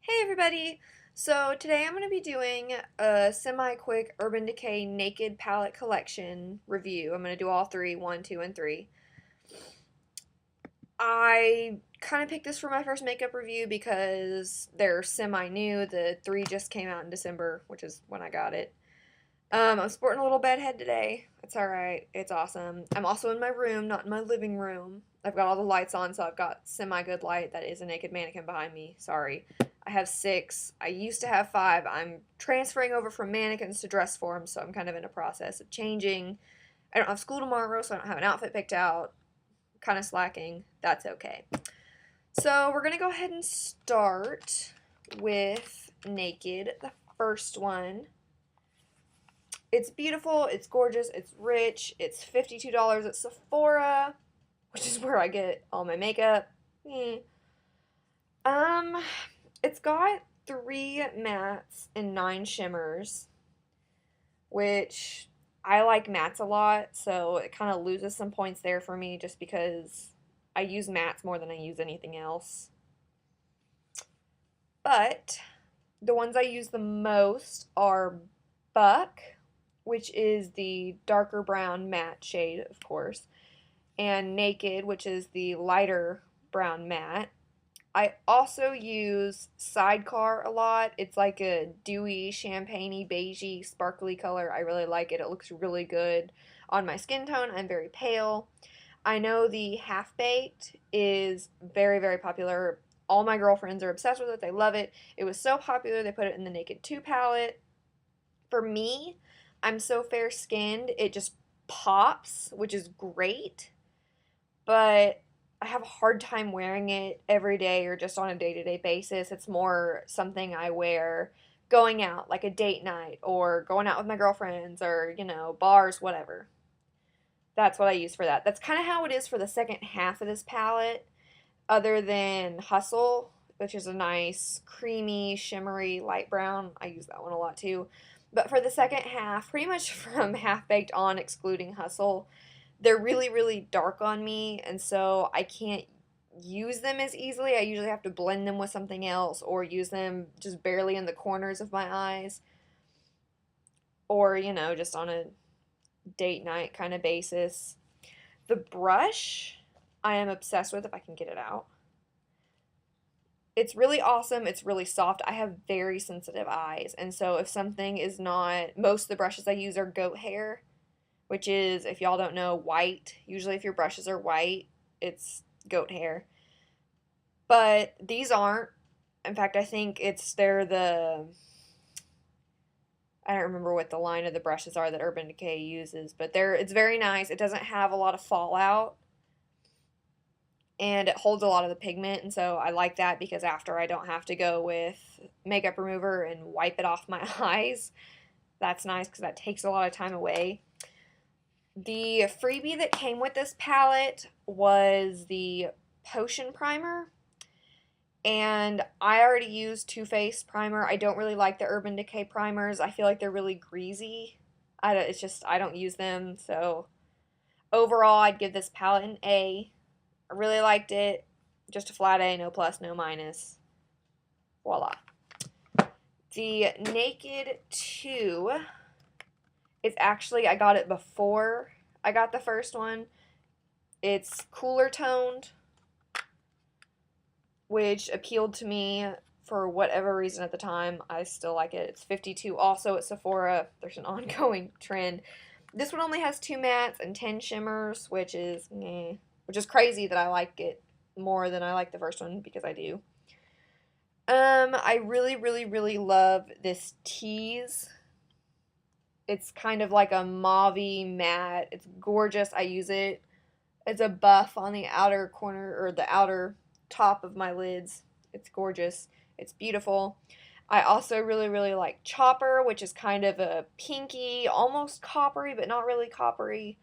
Hey everybody! So today I'm going to be doing a semi-quick Urban Decay Naked palette collection review. I'm going to do all three, 1, 2, and 3. I kind of picked this for my first makeup review because they're semi-new. The 3 just came out in December, which is when I got it. I'm sporting a little bedhead today. It's alright. It's awesome. I'm also in my room, not in my living room. I've got all the lights on, so I've got semi-good light. That is a naked mannequin behind me. Sorry. I have 6. I used to have 5. I'm transferring over from mannequins to dress forms, so I'm kind of in a process of changing. I don't have school tomorrow, so I don't have an outfit picked out. Kind of slacking. That's okay. So we're going to go ahead and start with Naked, the first one. It's beautiful, it's gorgeous, it's rich, it's $52 at Sephora, which is where I get all my makeup. Um, it's got 3 mattes and 9 shimmers, which I like mattes a lot, so it kind of loses some points there for me just because I use mattes more than I use anything else. But the ones I use the most are Buck, which is the darker brown matte shade, of course, and Naked, which is the lighter brown matte. I also use Sidecar a lot. It's like a dewy, champagne-y, beigey, sparkly color. I really like it. It looks really good on my skin tone. I'm very pale. I know the Half Baked is very, very popular. All my girlfriends are obsessed with it. They love it. It was so popular they put it in the Naked 2 palette. For me, I'm so fair-skinned, it just pops, which is great, but I have a hard time wearing it every day or just on a day-to-day basis. It's more something I wear going out, like a date night, or going out with my girlfriends, or, bars, whatever. That's what I use for that. That's kind of how it is for the second half of this palette, other than Hustle, which is a nice, creamy, shimmery, light brown. I use that one a lot too. But for the second half, pretty much from Half Baked on, excluding Hustle, they're really, really dark on me, and so I can't use them as easily. I usually have to blend them with something else or use them just barely in the corners of my eyes, or, just on a date night kind of basis. The brush, I am obsessed with if I can get it out. It's really awesome. It's really soft. I have very sensitive eyes, and so if something is not, most of the brushes I use are goat hair, which is, if y'all don't know, white. Usually if your brushes are white, it's goat hair. But these aren't. In fact, I think I don't remember what the line of the brushes are that Urban Decay uses, but it's very nice. It doesn't have a lot of fallout, and it holds a lot of the pigment, and so I like that because after I don't have to go with makeup remover and wipe it off my eyes. That's nice because that takes a lot of time away. The freebie that came with this palette was the Potion Primer, and I already used Too Faced Primer. I don't really like the Urban Decay primers. I feel like they're really greasy. I don't use them, so overall I'd give this palette an A. I really liked it. Just a flat A, no plus, no minus. Voila. The Naked 2 is actually, I got it before I got the first one. It's cooler toned, which appealed to me for whatever reason at the time. I still like it. It's $52 also at Sephora. There's an ongoing trend. This one only has 2 mattes and 10 shimmers, which is crazy that I like it more than I like the first one, because I do. I really, really, really love this Tease. It's kind of like a mauve-y matte. It's gorgeous. I use it as a buff on the outer corner, or the outer top of my lids. It's gorgeous. It's beautiful. I also really, really like Chopper, which is kind of a pinky, almost coppery, but not really coppery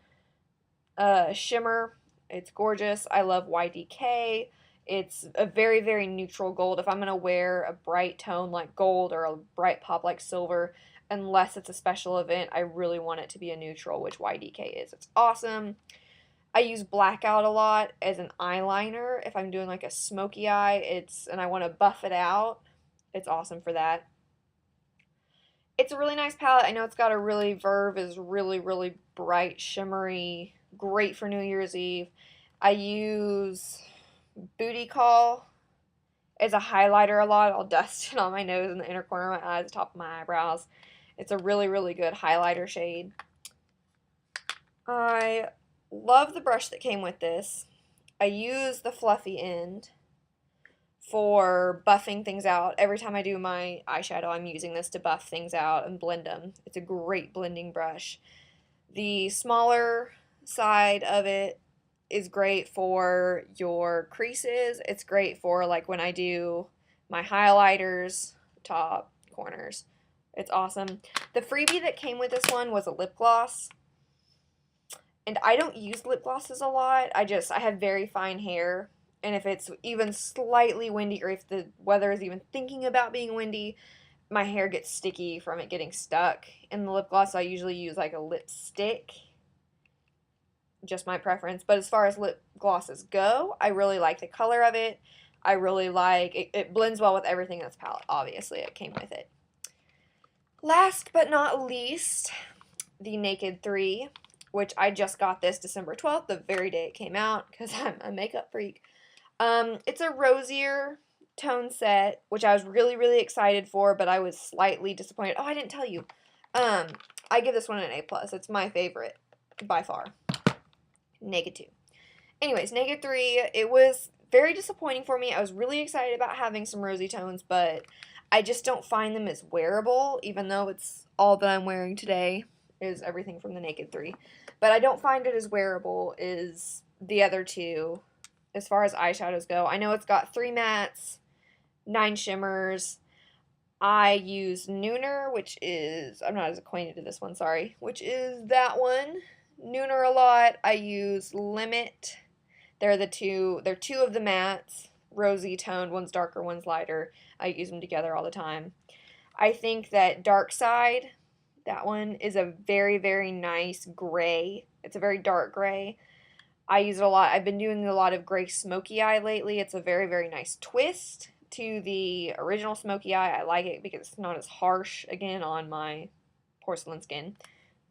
shimmer. It's gorgeous. I love YDK. It's a very, very neutral gold. If I'm going to wear a bright tone like gold or a bright pop like silver, unless it's a special event, I really want it to be a neutral, which YDK is. It's awesome. I use Blackout a lot as an eyeliner if I'm doing like a smoky eye, and I want to buff it out. It's awesome for that. It's a really nice palette. I know it's got a really, Verve is really, really bright, shimmery, great for New Year's Eve. I use Booty Call as a highlighter a lot. I'll dust it on my nose and the inner corner of my eyes, the top of my eyebrows. It's a really, really good highlighter shade. I love the brush that came with this. I use the fluffy end for buffing things out. Every time I do my eyeshadow, I'm using this to buff things out and blend them. It's a great blending brush. The smaller side of it is great for your creases. It's great for like when I do my highlighters, top corners. It's awesome. The freebie that came with this one was a lip gloss. And I don't use lip glosses a lot. I have very fine hair. And if it's even slightly windy, or if the weather is even thinking about being windy, my hair gets sticky from it getting stuck in the lip gloss. So I usually use like a lipstick. Just my preference. But as far as lip glosses go, I really like the color of it. I really like it. It blends well with everything in this palette. Obviously, it came with it. Last but not least, the Naked 3, which I just got this December 12th, the very day it came out, because I'm a makeup freak. It's a rosier tone set, which I was really, really excited for, but I was slightly disappointed. Oh, I didn't tell you. I give this one an A+. It's my favorite, by far. Naked 2. Anyways, Naked 3, it was very disappointing for me. I was really excited about having some rosy tones, but I just don't find them as wearable, even though it's all that I'm wearing today is everything from the Naked 3. But I don't find it as wearable as the other two as far as eyeshadows go. I know it's got 3 mattes, 9 shimmers. I use Nooner, which is, I'm not as acquainted to this one, sorry, which is that one. Nooner a lot. I use Limit. They're two of the mattes, rosy toned, one's darker, one's lighter. I use them together all the time. I think that Dark Side, that one is a very, very nice gray. It's a very dark gray. I use it a lot. I've been doing a lot of gray smoky eye lately. It's a very, very nice twist to the original smoky eye. I like it because it's not as harsh, again, on my porcelain skin.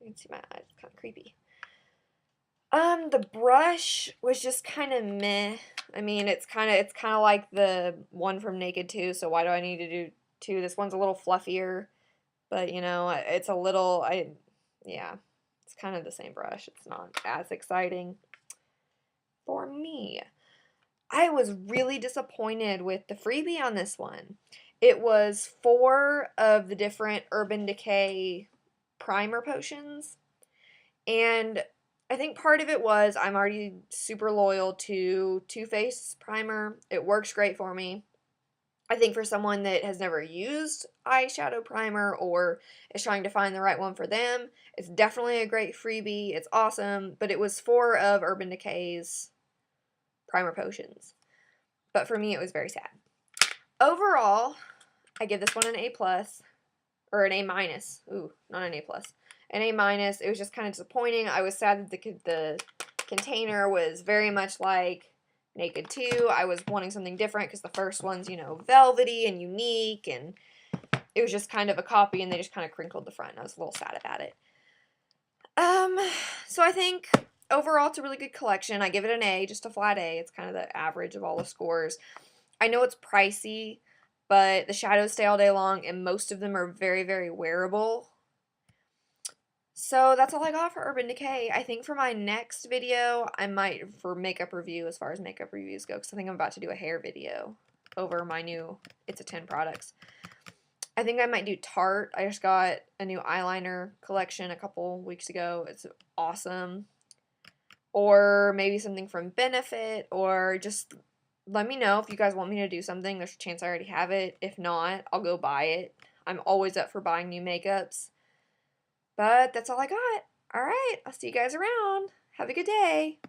You can see my eyes, it's kind of creepy. The brush was just kind of meh. I mean, it's kind of like the one from Naked 2, so why do I need to do 2? This one's a little fluffier, but, you know, it's a little, yeah, it's kind of the same brush. It's not as exciting for me. I was really disappointed with the freebie on this one. It was 4 of the different Urban Decay primer potions, and I think part of it was I'm already super loyal to Too Faced primer. It works great for me. I think for someone that has never used eyeshadow primer or is trying to find the right one for them, it's definitely a great freebie. It's awesome, but it was 4 of Urban Decay's primer potions. But for me, it was very sad. Overall, I give this one an A+, or an A-. Ooh, not an A+. An A-. It was just kind of disappointing. I was sad that the container was very much like Naked 2. I was wanting something different because the first one's, you know, velvety and unique, and it was just kind of a copy, and they just kind of crinkled the front. I was a little sad about it. So I think overall it's a really good collection. I give it an A, just a flat A. It's kind of the average of all the scores. I know it's pricey, but the shadows stay all day long, and most of them are very, very wearable. So that's all I got for Urban Decay. I think for my next video, I might, for makeup review, as far as makeup reviews go, because I think I'm about to do a hair video over my new It's a 10 products. I think I might do Tarte. I just got a new eyeliner collection a couple weeks ago. It's awesome. Or maybe something from Benefit, or just let me know if you guys want me to do something. There's a chance I already have it. If not, I'll go buy it. I'm always up for buying new makeups. But that's all I got. Alright, I'll see you guys around. Have a good day.